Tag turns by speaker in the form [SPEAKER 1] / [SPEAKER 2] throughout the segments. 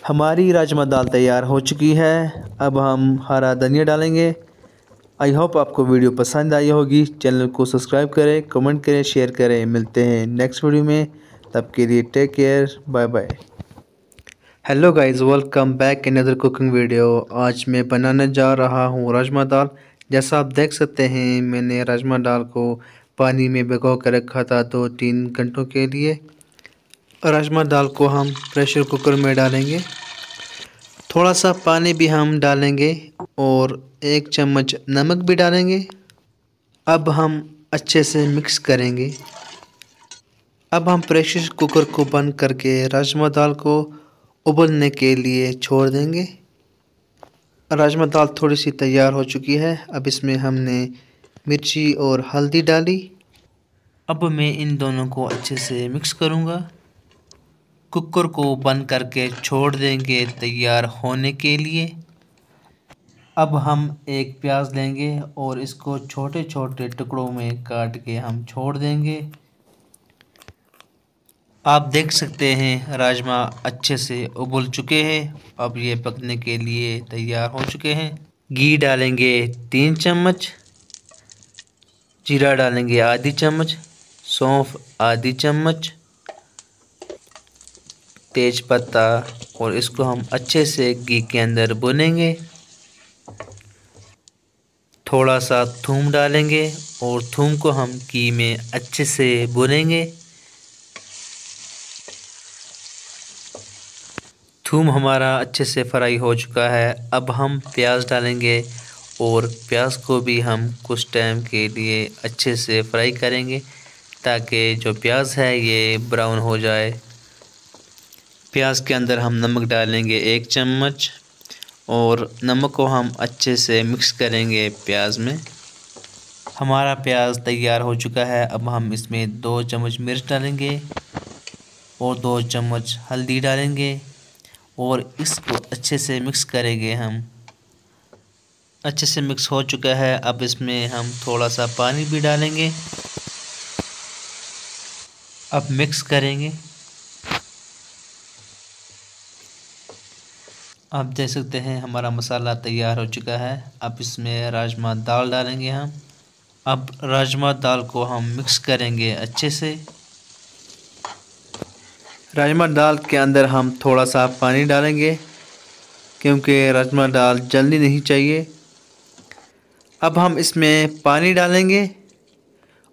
[SPEAKER 1] हमारी राजमा दाल तैयार हो चुकी है। अब हम हरा धनिया डालेंगे। आई होप आपको वीडियो पसंद आई होगी। चैनल को सब्सक्राइब करें, कमेंट करें, शेयर करें। मिलते हैं नेक्स्ट वीडियो में, तब के लिए take care, bye bye. Hello guys, welcome back another cooking video. आज मैं बनाने जा रहा हूँ राजमा दाल। जैसा आप देख सकते हैं, मैंने राजमा दाल को पानी में भिगो कर रखा था 2-3 घंटों के लिए। राजमा दाल को हम प्रेशर कुकर में डालेंगे। थोड़ा सा पानी भी हम डालेंगे और 1 चम्मच नमक भी डालेंगे। अब हम अच्छे से मिक्स करेंगे। अब हम प्रेशर कुकर को बंद करके राजमा दाल को उबलने के लिए छोड़ देंगे। राजमा दाल थोड़ी सी तैयार हो चुकी है। अब इसमें हमने मिर्ची और हल्दी डाली। अब मैं इन दोनों को अच्छे से मिक्स करूँगा। कुकर को बंद करके छोड़ देंगे तैयार होने के लिए। अब हम एक प्याज लेंगे और इसको छोटे छोटे टुकड़ों में काट के हम छोड़ देंगे। आप देख सकते हैं राजमा अच्छे से उबल चुके हैं। अब ये पकने के लिए तैयार हो चुके हैं। घी डालेंगे 3 चम्मच, जीरा डालेंगे आधी चम्मच, सौंफ आधी चम्मच, तेज पत्ता, और इसको हम अच्छे से घी के अंदर भुनेंगे। थोड़ा सा थूम डालेंगे और थूम को हम घी में अच्छे से भुनेंगे। थूम हमारा अच्छे से फ्राई हो चुका है। अब हम प्याज डालेंगे और प्याज को भी हम कुछ टाइम के लिए अच्छे से फ्राई करेंगे ताकि जो प्याज है ये ब्राउन हो जाए। प्याज के अंदर हम नमक डालेंगे 1 चम्मच और नमक को हम अच्छे से मिक्स करेंगे प्याज में। हमारा प्याज तैयार हो चुका है। अब हम इसमें 2 चम्मच मिर्च डालेंगे और 2 चम्मच हल्दी डालेंगे और इसको अच्छे से मिक्स करेंगे हम। अच्छे से मिक्स हो चुका है। अब इसमें हम थोड़ा सा पानी भी डालेंगे। अब मिक्स करेंगे। आप देख सकते हैं हमारा मसाला तैयार हो चुका है। अब इसमें राजमा दाल डालेंगे हम। अब राजमा दाल को हम मिक्स करेंगे अच्छे से। राजमा दाल के अंदर हम थोड़ा सा पानी डालेंगे क्योंकि राजमा दाल जलनी नहीं चाहिए। अब हम इसमें पानी डालेंगे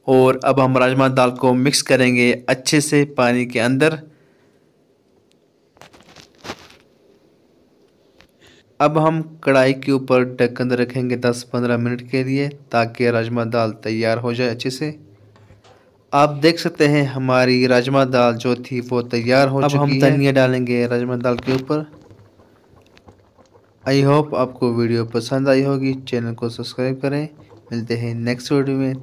[SPEAKER 1] और अब हम राजमा दाल को मिक्स करेंगे अच्छे से पानी के अंदर। अब हम कढ़ाई के ऊपर ढक्कन रखेंगे 10-15 मिनट के लिए ताकि राजमा दाल तैयार हो जाए अच्छे से। आप देख सकते हैं हमारी राजमा दाल जो थी वो तैयार हो चुकी है। अब हम धनिया डालेंगे राजमा दाल के ऊपर। आई होप आपको वीडियो पसंद आई होगी। चैनल को सब्सक्राइब करें। मिलते हैं नेक्स्ट वीडियो में।